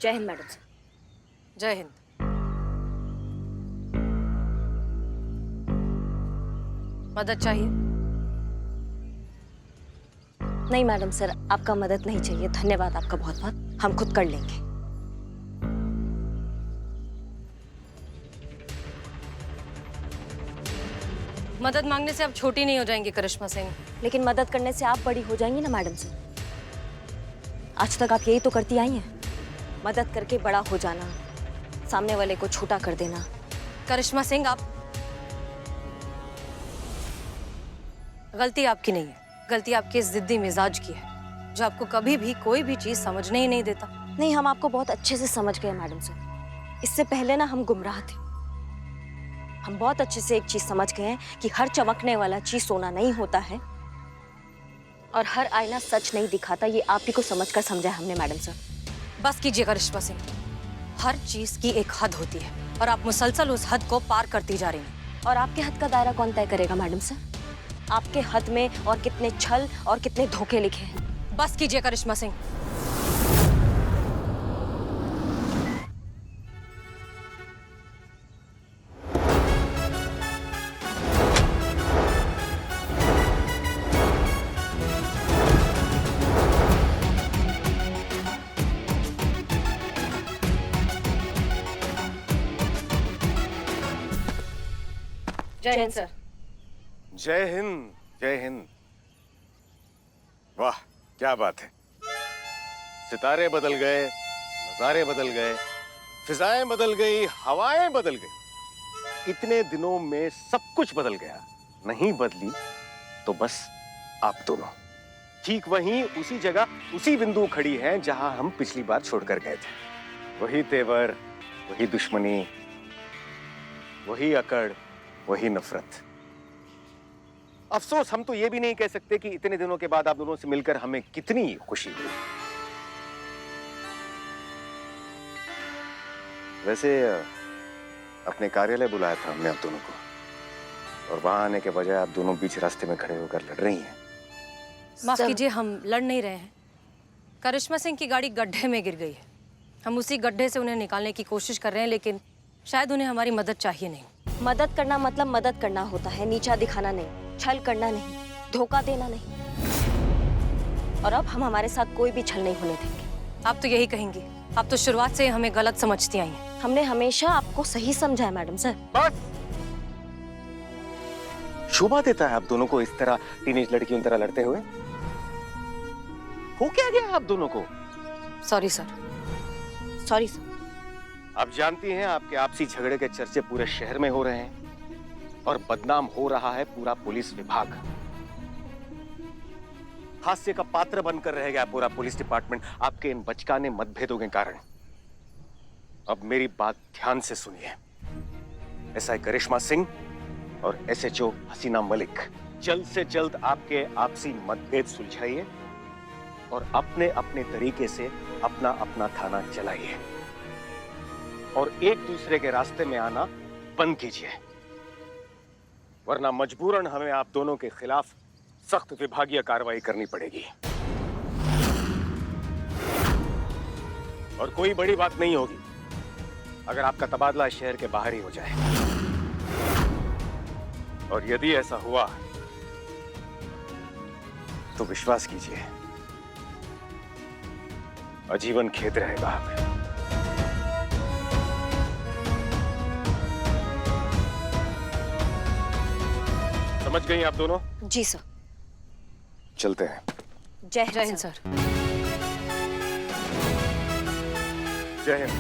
जय Hind madam sir. जय हिंद। मदद चाहिए? नहीं मैडम सर, आपका मदद नहीं चाहिए, धन्यवाद आपका बहुत बहुत, हम खुद कर लेंगे। मदद मांगने से आप छोटी नहीं हो जाएंगी करिश्मा सिंह। लेकिन मदद करने से आप बड़ी हो जाएंगी ना मैडम सर। आज तक आप यही तो करती आई हैं, मदद करके बड़ा हो जाना, सामने वाले को छोटा कर देना। करिश्मा सिंह, आप गलती आपकी नहीं है, गलती आपके इस जिद्दी मिजाज की है जो आपको कभी भी कोई भी चीज समझने ही नहीं देता। नहीं, हम आपको बहुत अच्छे से समझ गए मैडम सर। इससे पहले ना हम गुमराह थे। हम बहुत अच्छे से एक चीज समझ गए हैं कि हर चमकने वाला चीज सोना नहीं होता है और हर आईना सच नहीं दिखाता। ये आप ही को समझकर समझा है हमने मैडम सर। बस कीजिए करिश्मा सिंह, हर चीज की एक हद होती है और आप मुसलसल उस हद को पार करती जा रही हैं। और आपके हद का दायरा कौन तय करेगा मैडम सर? आपके हद में और कितने छल और कितने धोखे लिखे हैं। बस कीजिए करिश्मा सिंह। जय हिंद सर। जय हिंद, जय हिंद। वाह क्या बात है, सितारे बदल गए, नजारे बदल गए, फिजाएं बदल गई, हवाएं बदल गई। इतने दिनों में सब कुछ बदल गया। नहीं बदली तो बस आप दोनों ठीक वहीं उसी जगह उसी बिंदु खड़ी हैं जहां हम पिछली बार छोड़कर गए थे। वही तेवर, वही दुश्मनी, वही अकड़, वही नफरत। अफसोस हम तो ये भी नहीं कह सकते कि इतने दिनों के बाद आप दोनों से मिलकर हमें कितनी खुशी हुई। वैसे अपने कार्यालय बुलाया था हमने आप दोनों को और वहां आने के बजाय आप दोनों बीच रास्ते में खड़े होकर लड़ रही हैं। माफ कीजिए, हम लड़ नहीं रहे हैं। करिश्मा सिंह की गाड़ी गड्ढे में गिर गई है। हम उसी गड्ढे से उन्हें निकालने की कोशिश कर रहे हैं, लेकिन शायद उन्हें हमारी मदद चाहिए नहीं। मदद करना मतलब मदद करना होता है, नीचा दिखाना नहीं, छल करना नहीं, धोखा देना नहीं। और अब हम हमारे साथ कोई भी छल नहीं होने देंगे। आप तो यही कहेंगी, आप तो शुरुआत से हमें गलत समझती आई हैं। हमने हमेशा आपको सही समझा है मैडम सर। बस शोभा देता है आप दोनों को इस तरह टीनेज लड़कियों की तरह लड़ते हुए। हो क्या गया आप दोनों को? Sorry sir. Sorry sir. आप जानती हैं आपके आपसी झगड़े के चर्चे पूरे शहर में हो रहे हैं और बदनाम हो रहा है पूरा पुलिस विभाग। हास्य का पात्र बनकर रह गया पूरा पुलिस डिपार्टमेंट आपके इन बचकाने मतभेदों के कारण। अब मेरी बात ध्यान से सुनिए। एसआई करिश्मा सिंह और एसएचओ हसीना मलिक, जल्द से जल्द आपके आपसी मतभेद सुलझाइए और अपने अपने तरीके से अपना अपना थाना चलाइए और एक दूसरे के रास्ते में आना बंद कीजिए, वरना मजबूरन हमें आप दोनों के खिलाफ सख्त विभागीय कार्रवाई करनी पड़ेगी। और कोई बड़ी बात नहीं होगी अगर आपका तबादला शहर के बाहर ही हो जाए। और यदि ऐसा हुआ तो विश्वास कीजिए आजीवन खेद रहेगा हमें। समझ गई आप दोनों? जी सर। चलते हैं। जय जय हिंद हिंद सर। जय हिंद।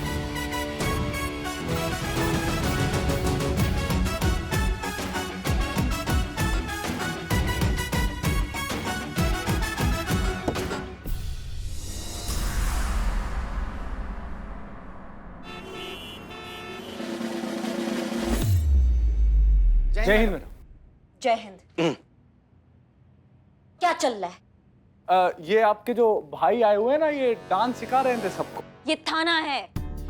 जय हिंद मैडम। जय हिंद। क्या चल रहा है? ये आपके जो भाई आए हुए हैं ना, ये डांस सिखा रहे थे सबको। ये थाना है,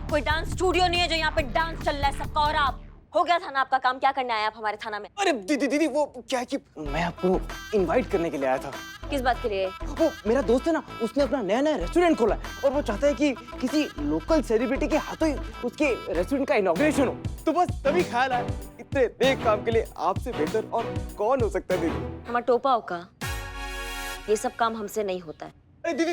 कोई डांस स्टूडियो नहीं है जो यहाँ पे डांस चल रहा है सबका। और आप हो गया थाना आपका काम? क्या करने आए आप हमारे थाना में? अरे दीदी दीदी वो क्या है कि मैं आपको इनवाइट करने के लिए आया था। किस बात के लिए? वो मेरा दोस्त है ना, उसने अपना नया नया रेस्टोरेंट खोला है और वो चाहता है कि किसी लोकल सेलिब्रिटी के हाथों ही उसके रेस्टोरेंट का इनॉग्रेशन हो। तो बस तभी ख्याल आया, इतने नेक काम के लिए आपसे बेहतर और कौन हो सकता है दीदी। हमारा टोपा का ये सब काम हमसे नहीं होता है। अरे दीदी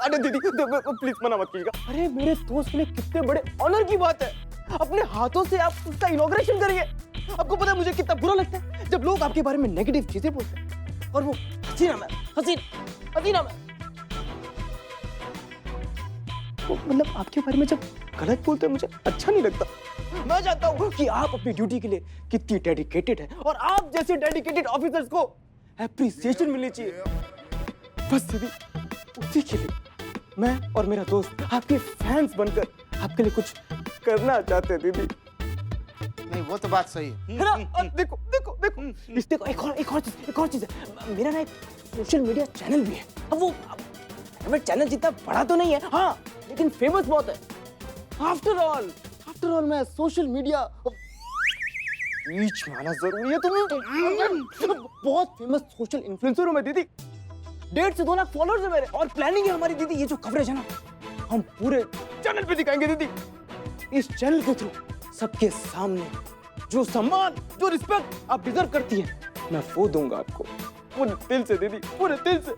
अरे दीदी प्लीज मना मत कीजिएगा। अरे मेरे दोस्त के लिए कितने बड़े ऑनर की बात है, अपने हाथों से आप उसका इनॉग्रेशन करिए। आपको पता है मुझे कितना बुरा लगता है जब लोग आपके बारे में नेगेटिव चीजें बोलते हैं और वो हसीना मैम, हसीना मैम, वो मतलब आपके बारे में जब गलत बोलते हैं मुझे अच्छा नहीं लगता। मैं चाहता हूँ कि आप अपनी ड्यूटी के लिए कितनी डेडिकेटेड है और आप जैसे डेडिकेटेड ऑफिसर्स को एप्रिसिएशन मिलनी चाहिए। बस दीदी उसी के लिए मैं और मेरा दोस्त आपके फैंस बनकर आपके लिए कुछ करना चाहते हैं दीदी। नहीं वो तो बात सही है ना? और देखो देखो देखो इस देखो एक और चीज है। मेरा ना एक सोशल मीडिया चैनल भी है। अब वो प्राइवेट चैनल जितना बड़ा तो नहीं है, हाँ, लेकिन फेमस बहुत है। आफ्टर ऑल मैं सोशल मीडिया रीच में आना जरूरी है। तुम्हें बहुत फेमस सोशल इन्फ्लुएंसर हूं मैं दीदी। 1.5 से 2 लाख फॉलोअर्स है मेरे और प्लानिंग है हमारी दीदी। ये जो कवरेज है ना, हम पूरे चैनल पे दिखाएंगे दीदी। इस चैनल के थ्रू सबके सामने जो सम्मान, जो रिस्पेक्ट आप डिजर्व करती हैं, मैं वो दूंगा आपको पूरे दिल से दीदी, पूरे दिल से।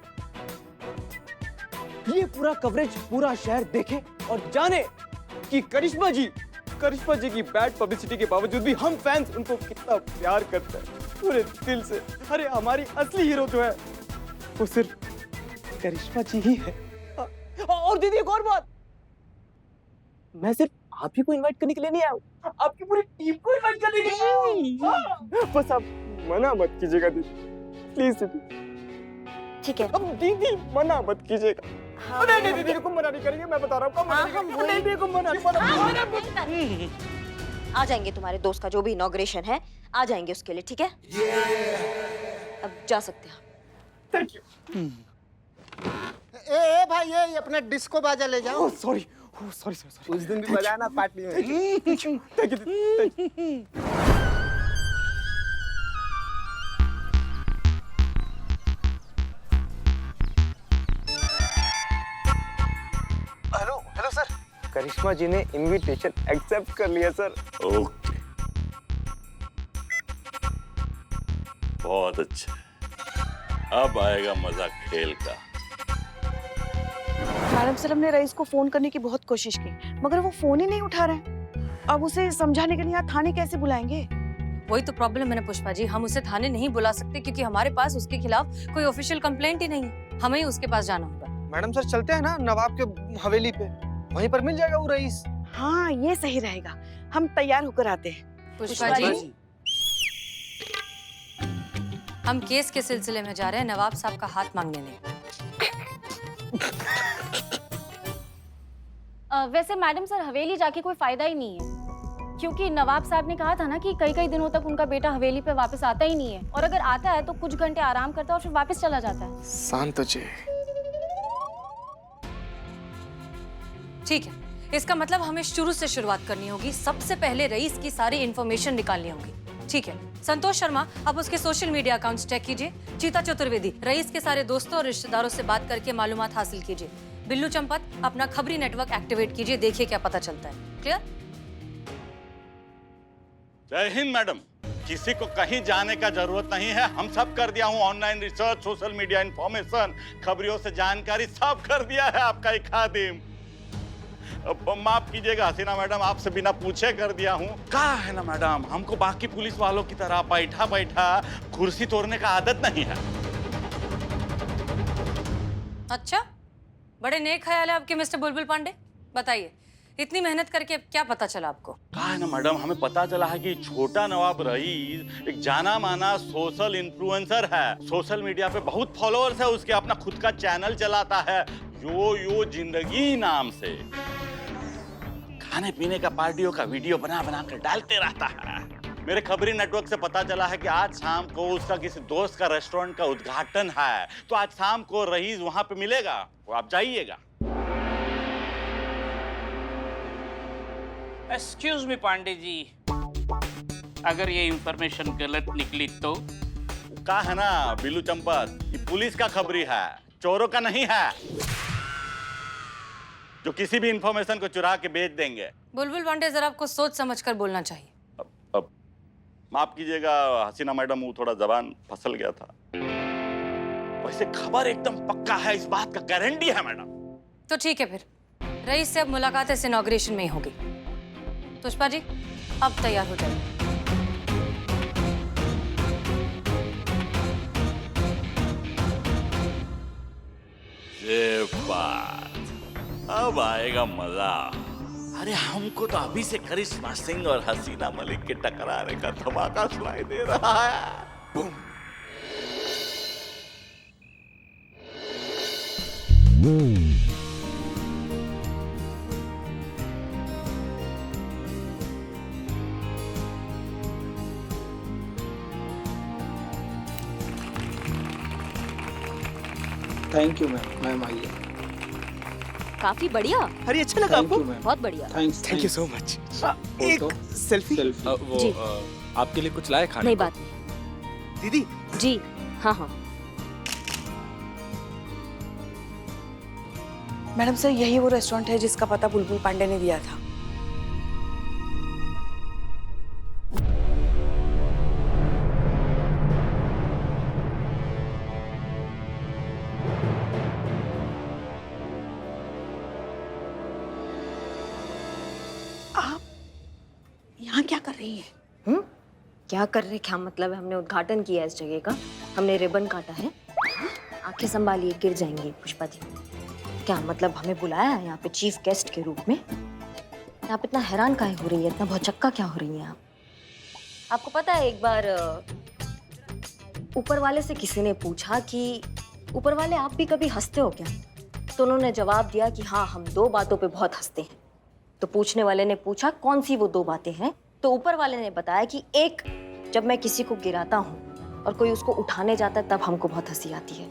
ये पूरा कवरेज पूरा शहर देखे और जाने कि करिश्मा जी की बैड पब्लिसिटी के बावजूद भी हम फैंस उनको कितना प्यार करते हैं पूरे दिल से। अरे हमारी असली हीरो जो है वो सिर्फ करिश्मा जी ही है। और दीदी एक और बात, मैं सिर्फ आप ही को इनवाइट करने के लिए नहीं आया हूँ, आपकी पूरी टीम को इनवाइट करने के लिए। बस आप मना मत कीजिएगा दीदी, प्लीज दीदी। ठीक है। अब दीदी मना मत कीजिएगा। हाँ, नहीं दीदी को मना नहीं करेंगे, मैं बता रहा हूँ। आ जाएंगे तुम्हारे दोस्त का जो भी इनॉग्रेशन है, आ जाएंगे उसके लिए, ठीक है? अब जा सकते हैं। Thank you. ए भाई ये अपना डिस्को बाजा ले जाओ। सॉरी उस दिन भी बजाना पार्टी में। Thank you. हेलो सर, करिश्मा जी ने इनविटेशन एक्सेप्ट कर लिया सर। ओके, बहुत अच्छा। अब आएगा मजा खेल का। मैडम सर, हमने रईस को फोन करने की बहुत कोशिश की मगर वो फोन ही नहीं उठा रहे। अब उसे समझाने के लिए यहाँ थाने कैसे बुलाएंगे? वही तो प्रॉब्लम है ना पुष्पा जी, हम उसे थाने नहीं बुला सकते क्योंकि हमारे पास उसके खिलाफ कोई ऑफिशियल कंप्लेंट ही नहीं है। हमें ही उसके पास जाना होगा। मैडम सर चलते हैं ना नवाब के हवेली पे, वहीं पर मिल जाएगा वो रईस। हाँ ये सही रहेगा, हम तैयार होकर आते हैं। पुष्पा जी, हम केस के सिलसिले में जा रहे हैं, नवाब साहब का हाथ मांगने नहीं। वैसे मैडम सर, हवेली जाके कोई फायदा ही नहीं है क्योंकि नवाब साहब ने कहा था ना कि कई दिनों तक उनका बेटा हवेली पे वापस आता ही नहीं है, और अगर आता है तो कुछ घंटे आराम करता है और फिर वापस चला जाता है। शांत हो जाए। ठीक है, इसका मतलब हमें शुरू से शुरुआत करनी होगी। सबसे पहले रईस की सारी इंफॉर्मेशन निकालनी होगी। ठीक है, संतोष शर्मा, आप उसके सोशल मीडिया अकाउंट्स चेक कीजिए। चीता चतुर्वेदी, रईस के सारे दोस्तों और रिश्तेदारों से बात करके मालूमात हासिल कीजिए। बिल्लू चंपत, अपना खबरी नेटवर्क एक्टिवेट कीजिए, देखिए क्या पता चलता है। क्लियर? जय हिंद मैडम। किसी को कहीं जाने का जरूरत नहीं है, हम सब कर दिया हूँ। Online research, social media information, खबरियों से जानकारी सब कर दिया है आपका एक खादिम। अब माफ कीजिएगा हसीना मैडम, आपसे बिना पूछे कर दिया हूँ। कहा है ना मैडम, हमको बाकी पुलिस वालों की तरह बैठा बैठा कुर्सी तोड़ने का आदत नहीं है। अच्छा, बड़े नेक ख्याल है आपके मिस्टर बुलबुल पांडे। बताइए, इतनी मेहनत करके क्या पता चला आपको? कहा है ना मैडम, हमें पता चला है कि छोटा नवाब रईस एक जाना माना सोशल इन्फ्लुएंसर है। सोशल मीडिया पे बहुत फॉलोअर्स है उसके, अपना खुद का चैनल चलाता है यो जिंदगी नाम से। खाने पीने का, पार्टियों का वीडियो बना बना कर डालते रहता है। मेरे खबरी नेटवर्क से पता चला है कि आज शाम को उसका किसी दोस्त का रेस्टोरेंट का उद्घाटन है, तो आज शाम को रईस वहां पे मिलेगा, वो आप जाइएगा। एक्सक्यूज मी पांडे जी, अगर ये इंफॉर्मेशन गलत निकली तो का है ना बिल्लू चंपत, ये पुलिस का खबरी है, चोरों का नहीं है, जो किसी भी इंफॉर्मेशन को चुरा के बेच देंगे। बुलबुल पांडे, जरा आपको सोच समझ कर बोलना चाहिए। अब माफ कीजिएगा हसीना मैडम, वो थोड़ा जबान फिसल गया था। वैसे खबर एकदम पक्का है, इस बात का गारंटी है मैडम। तो ठीक है, फिर रईस से अब मुलाकात इस इनॉग्रेशन में ही होगी। पुष्पा जी, अब तैयार हो जाइए। ये बात, अब आएगा मजा। अरे हमको तो अभी से करिश्मा सिंह और हसीना मलिक के टकराने का धमाका सुनाई दे रहा है। Boom. Thank you ma'am, ma'am आइए। काफी बढ़िया। अरे अच्छा लगा आपको? बहुत बढ़िया। Thank you so much. एक सेल्फी। वो जी। आपके लिए कुछ लाए खाने नहीं, को? बात नहीं। दीदी जी हाँ हाँ। मैडम सर, यही वो रेस्टोरेंट है जिसका पता बुलबुल पांडे ने दिया था। आप यहाँ क्या कर रही हैं? क्या कर रहे, क्या मतलब है? हमने उद्घाटन किया इस जगह का, हमने रिबन काटा है। आंखें संभालिए, गिर जाएंगी पुष्पा जी। क्या मतलब, हमें बुलाया है यहाँ पे चीफ गेस्ट के रूप में? आप इतना हैरान काहे हो रही है, इतना भौचक्का क्या हो रही हैं आप? आपको पता है, एक बार ऊपर वाले से किसी ने पूछा कि ऊपर वाले आप भी कभी हंसते हो क्या? तो उन्होंने जवाब दिया कि हाँ, हम दो बातों पे बहुत हंसते हैं। तो पूछने वाले ने पूछा कौन सी वो दो बातें हैं? तो ऊपर वाले ने बताया कि एक, जब मैं किसी को गिराता हूँ और कोई उसको उठाने जाता है तब हमको बहुत हंसी आती है,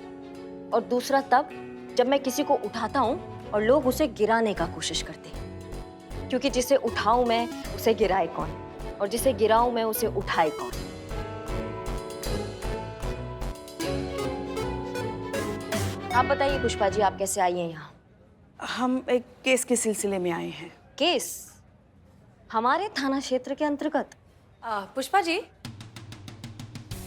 और दूसरा तब जब मैं किसी को उठाता हूँ और लोग उसे गिराने का कोशिश करते हैं, क्योंकि जिसे उठाऊं मैं उसे गिराए कौन, और जिसे गिराऊं मैं उसे उठाए कौन। आप बताइए पुष्पा जी, आप कैसे आई हैं यहाँ? हम एक केस के सिलसिले में आए हैं। केस? हमारे थाना क्षेत्र के अंतर्गत? पुष्पा जी,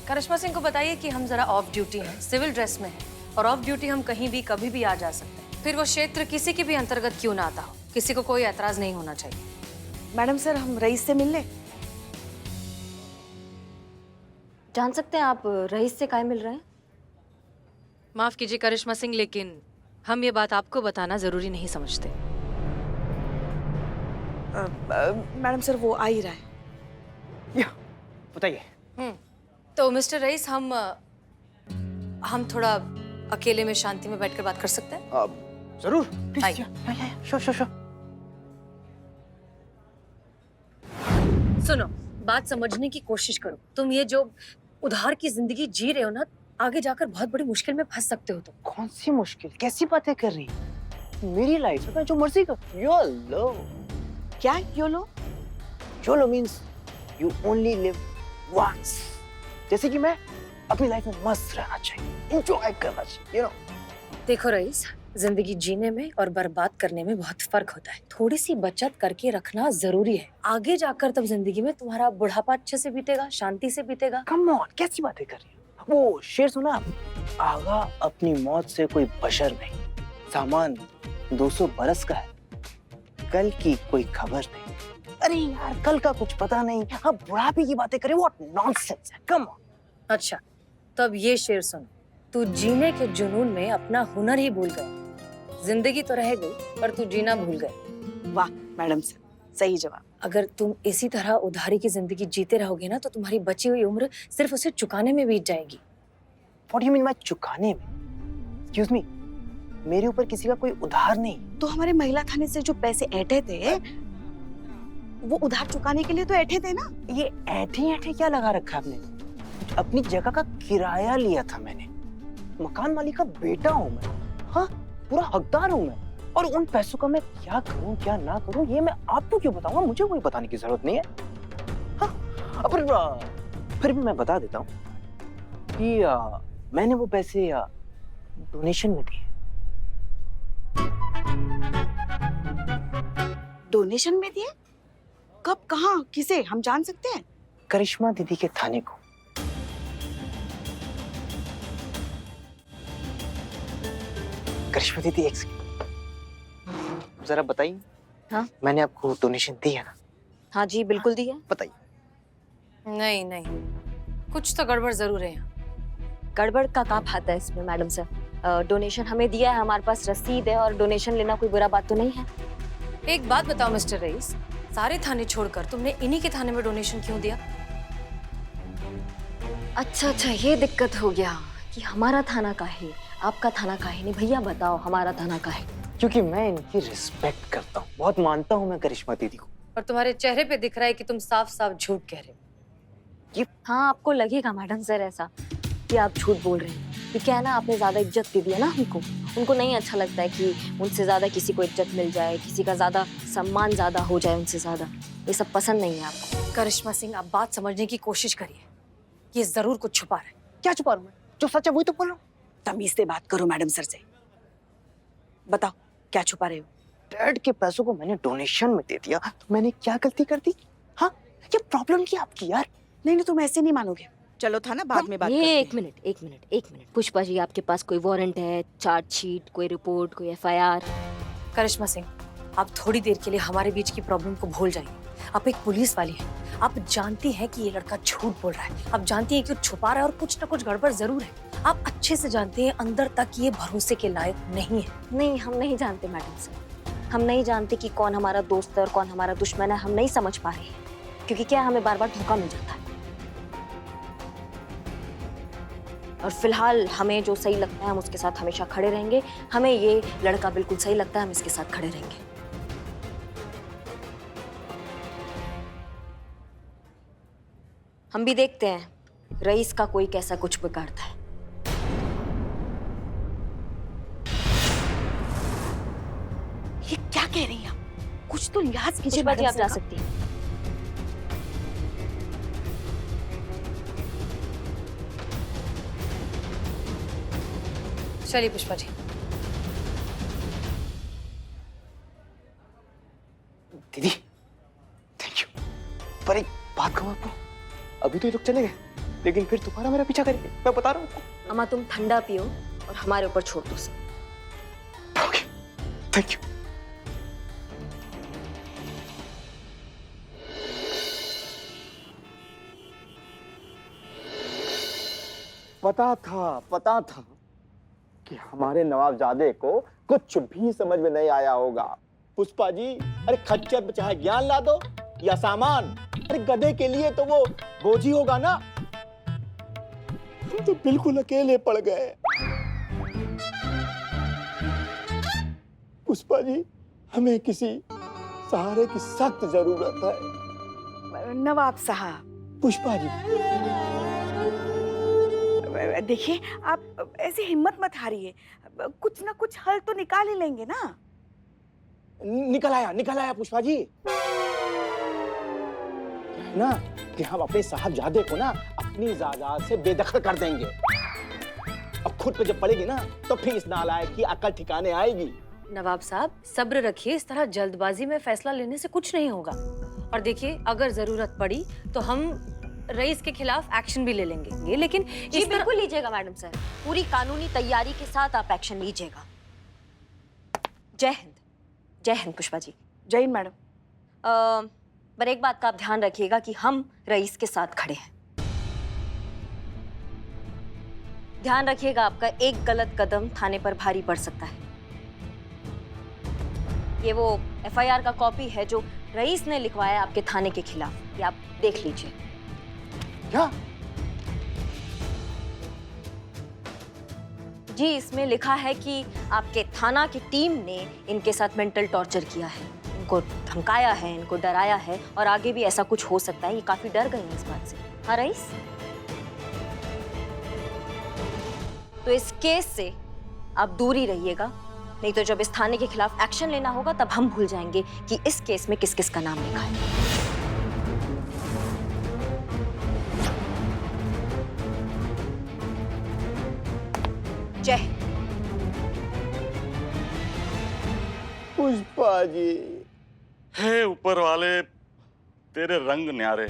करिश्मा सिंह को बताइए कि हम जरा ऑफ ड्यूटी हैं, सिविल ड्रेस में हैं, और ऑफ ड्यूटी हम कहीं भी कभी भी आ जा सकते हैं। फिर वो क्षेत्र किसी के भी अंतर्गत क्यों ना आता हो, किसी को कोई ऐतराज नहीं होना चाहिए। मैडम सर, हम रईस से मिल लें? जान सकते हैं आप रईस से काहे मिल रहे हैं? माफ कीजिए करिश्मा सिंह, लेकिन हम ये बात आपको बताना जरूरी नहीं समझते। मैडम सर, वो आ ही रहा है। बताइए। तो मिस्टर रईस, हम थोड़ा अकेले में शांति में बैठकर बात कर सकते हैं? जरूर। आइए। श्योर। सुनो, बात समझने की कोशिश करो। तुम ये जो उधार की जिंदगी जी रहे हो ना, आगे जाकर बहुत बड़ी मुश्किल में फंस सकते हो तुम। कौन सी मुश्किल, कैसी बातें कर रही है? मेरी लाइफ है, मैं जो मर्जी कर। योलो। क्या YOLO? YOLO means you only live once. जैसे कि मैं अपनी लाइफ में मस्त रहना चाहिए, एंजॉय करना चाहिए, यू नो। देखो रईस, जिंदगी जीने में और बर्बाद करने में बहुत फर्क होता है। थोड़ी सी बचत करके रखना जरूरी है। आगे जाकर तब जिंदगी में तुम्हारा बुढ़ापा अच्छे से बीतेगा, शांति से बीतेगा। कम ऑन, कैसी बातें कर रही है? वो शेर सुना आप? आगा अपनी मौत से कोई बशर नहीं, सामान 200 बरस का है, कल की कोई खबर नहीं। अरे यार, कल का कुछ पता नहीं, अब बुढ़ापे की बातें करें, व्हाट नॉनसेंस है, कम ऑन। अच्छा, तब ये शेर सुन। तू जीने के जुनून में अपना हुनर ही भूल गए। जिंदगी तो रह गई, पर तू जीना भूल गए। वाह मैडम सर, सही जवाब। अगर तुम इसी तरह उधारी की जिंदगी जीते रहोगे ना, तो तुम्हारी बची हुई उम्र सिर्फ उसे चुकाने में बीत जाएगी। What do you mean by चुकाने में? Excuse me, मेरे ऊपर किसी का कोई उधार नहीं। तो हमारे महिला थाने से जो पैसे ऐंठे थे, वो उधार चुकाने के लिए तो ऐंठे थे ना? ये ऐठे क्या लगा रखा आपने? अपनी जगह का किराया लिया था मैंने, मकान मालिक का बेटा हूँ मैं, हाँ, पूरा हकदार हूँ मैं, और उन पैसों का मैं क्या करूँ क्या ना करूँ ये मैं आपको क्यों बताऊंगा? मुझे कोई बताने की जरूरत नहीं है। हाँ, फिर भी मैं बता देता हूँ। कि मैंने वो पैसे डोनेशन में दिए। डोनेशन में दिए? कब, कहाँ, किसे, हम जान सकते हैं? करिश्मा दीदी के थाने को। करिश्मा दीदी एक सेकंड, जरा बताइए। हाँ? मैंने आपको डोनेशन दी है ना? हाँ जी, बिल्कुल दी है। बताइए। नहीं नहीं, कुछ तो गड़बड़ जरूर है यहाँ। गड़बड़ का क्या बात है इसमें मैडम सर? डोनेशन हमें दिया है, हमारे पास रसीद है, और डोनेशन लेना कोई बुरा बात तो नहीं है। एक बात बताओ मिस्टर रईस, सारे थाने छोड़कर तुमने इन्हीं के थाने में डोनेशन क्यों दिया? अच्छा अच्छा, ये दिक्कत हो गया कि हमारा थाना का है, आपका थाना का है नहीं। भैया बताओ, हमारा थाना का है। क्योंकि मैं इनकी रिस्पेक्ट करता हूँ, बहुत मानता हूँ मैं करिश्मा दीदी को। और तुम्हारे चेहरे पे दिख रहा है कि तुम साफ साफ झूठ कह रहे हो। हाँ, आपको लगेगा मैडम सर ऐसा कि आप झूठ बोल रहे हैं, कि क्या है ना, आपने ज्यादा इज्जत दे दी है ना हमको। उनको नहीं अच्छा लगता है कि उनसे ज्यादा किसी को इज्जत मिल जाए, किसी का ज्यादा सम्मान ज्यादा हो जाए उनसे ज्यादा। ये सब पसंद नहीं है आपको। करिश्मा सिंह, आप बात समझने की कोशिश करिए, ये जरूर कुछ छुपा रहा है। क्या छुपा रहा हूँ मैं? जो सच है वही तो बोल रहा हूँ। तमीज से बात करो मैडम सर से। बताओ क्या छुपा रहे हो? डैड के पैसों को मैंने डोनेशन में दे दिया, तो मैंने क्या गलती कर दी? हाँ, ये प्रॉब्लम क्या आपकी यार? नहीं नहीं, तुम ऐसे नहीं मानोगे। चलो था ना, बाद में बात ये करते हैं। एक मिनट पुष्पा जी, आपके पास कोई वारंट है, चार्जशीट, कोई रिपोर्ट, कोई FIR? करिश्मा सिंह, आप थोड़ी देर के लिए हमारे बीच की प्रॉब्लम को भूल जाइए। आप एक पुलिस वाली हैं, आप जानती हैं कि ये लड़का झूठ बोल रहा है, आप जानती हैं कि वो छुपा रहा है और कुछ ना कुछ गड़बड़ जरूर है। आप अच्छे से जानते हैं अंदर तक ये भरोसे के लायक नहीं है। नहीं, हम नहीं जानते मैडम सर, हम नहीं जानते कि कौन हमारा दोस्त है और कौन हमारा दुश्मन है। हम नहीं समझ पा रहे हैं, क्योंकि क्या, हमें बार बार धोखा मिल जाता है। और फिलहाल हमें जो सही लगता है हम उसके साथ हमेशा खड़े रहेंगे। हमें ये लड़का बिल्कुल सही लगता है, हम इसके साथ खड़े रहेंगे। हम भी देखते हैं रईस का कोई कैसा कुछ बिगाड़ता है। ये क्या कह रही हैं आप? कुछ तो लिहाज कीजिए पुष्पा जी, मैडम आप जा सर का। सकती हैं। चलिए पुष्पा जी। दीदी थैंक यू, पर एक बात कहूँ आपको, अभी तो ये लोग चले गए, लेकिन फिर दोबारा मेरा पीछा करेंगे, मैं बता रहा हूँ। अम्मा, तुम ठंडा पियो और हमारे ऊपर छोड़ दो सब। Okay, thank you. पता था कि हमारे नवाबजादे को कुछ भी समझ में नहीं आया होगा। पुष्पा जी, अरे खच्चर पे चाहे ज्ञान ला दो या सामान, अरे गधे के लिए तो वो बोझ ही होगा ना। हम तो बिल्कुल अकेले पड़ गए। पुष्पा जी, हमें किसी सहारे की सख्त जरूरत है। नवाब साहब, पुष्पा जी, देखिए आप ऐसे हिम्मत मत हारिए, कुछ ना कुछ हल तो निकाल ही लेंगे ना। निकल आया पुष्पा जी। ना कि हम अपने साहबजादे को ना अपनी जायदाद से बेदखल कर देंगे। अब खुद पे जब पड़ेगी ना, तो फिर इस नालायक की अकल ठिकाने आएगी। नवाब साहब, सब्र रखिए, इस तरह जल्दबाजी में फैसला लेने से कुछ नहीं होगा। और देखिए, अगर जरूरत पड़ी तो हम रईस के खिलाफ एक्शन भी ले लेंगे, लेकिन जी बिल्कुल लीजिएगा मैडम सर, पूरी कानूनी तैयारी के साथ आप एक्शन लीजिएगा। जय हिंद पुष्पा जी। जय हिंद मैडम। पर एक बात का आप ध्यान रखिएगा कि हम रईस के साथ खड़े हैं। ध्यान रखिएगा, आपका एक गलत कदम थाने पर भारी पड़ सकता है। ये वो FIR का कॉपी है जो रईस ने लिखवाया आपके थाने के खिलाफ, ये आप देख लीजिए। क्या? जी, इसमें लिखा है कि आपके थाना की टीम ने इनके साथ मेंटल टॉर्चर किया है, इनको धमकाया है, इनको डराया है, और आगे भी ऐसा कुछ हो सकता है। ये काफी डर गए हैं इस बात से। हाँ रईस, तो इस केस से आप दूर ही रहिएगा, नहीं तो जब इस थाने के खिलाफ एक्शन लेना होगा तब हम भूल जाएंगे कि इस केस में किस किस का नाम लिखा है। पुष्पा जी। हे ऊपर वाले, तेरे रंग न्यारे।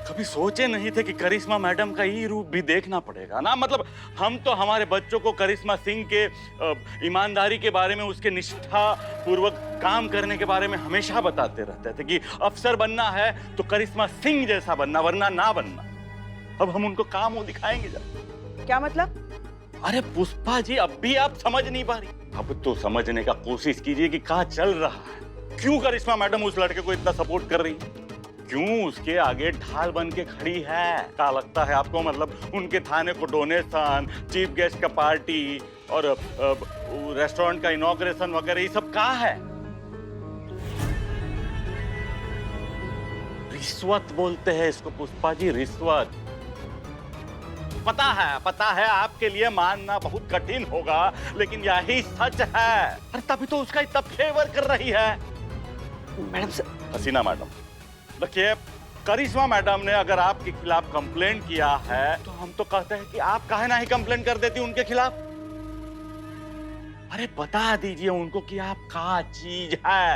कभी सोचे नहीं थे कि करिश्मा मैडम का ये रूप भी देखना पड़ेगा ना। मतलब हम तो हमारे बच्चों को करिश्मा सिंह के ईमानदारी के बारे में, उसके निष्ठा पूर्वक काम करने के बारे में हमेशा बताते रहते थे कि अफसर बनना है तो करिश्मा सिंह जैसा बनना, वरना ना बनना। अब हम उनको काम वो दिखाएंगे जरा। क्या मतलब? अरे पुष्पा जी, अब भी आप समझ नहीं पा रही? अब तो समझने का कोशिश कीजिए कि क्या चल रहा है। क्यों करिश्मा मैडम उस लड़के को इतना सपोर्ट कर रही है? क्यों उसके आगे ढाल बन के खड़ी है? क्या लगता है आपको? मतलब उनके थाने को डोनेशन, चीफ गेस्ट का पार्टी और रेस्टोरेंट का इनॉग्रेशन वगैरह ये सब कहाँ है? रिश्वत बोलते हैं इसको पुष्पा जी, रिश्वत। पता है आपके लिए मानना बहुत कठिन होगा, लेकिन यही सच है। अरे तभी तो उसका इतना फेवर कर रही है मैडम सर। हसीना मैडम, देखिए करिश्मा मैडम ने अगर आपके खिलाफ कंप्लेंट किया है तो हम तो कहते हैं कि आप काहे ना ही कंप्लेंट कर देती उनके खिलाफ। अरे बता दीजिए उनको कि आप क्या चीज है।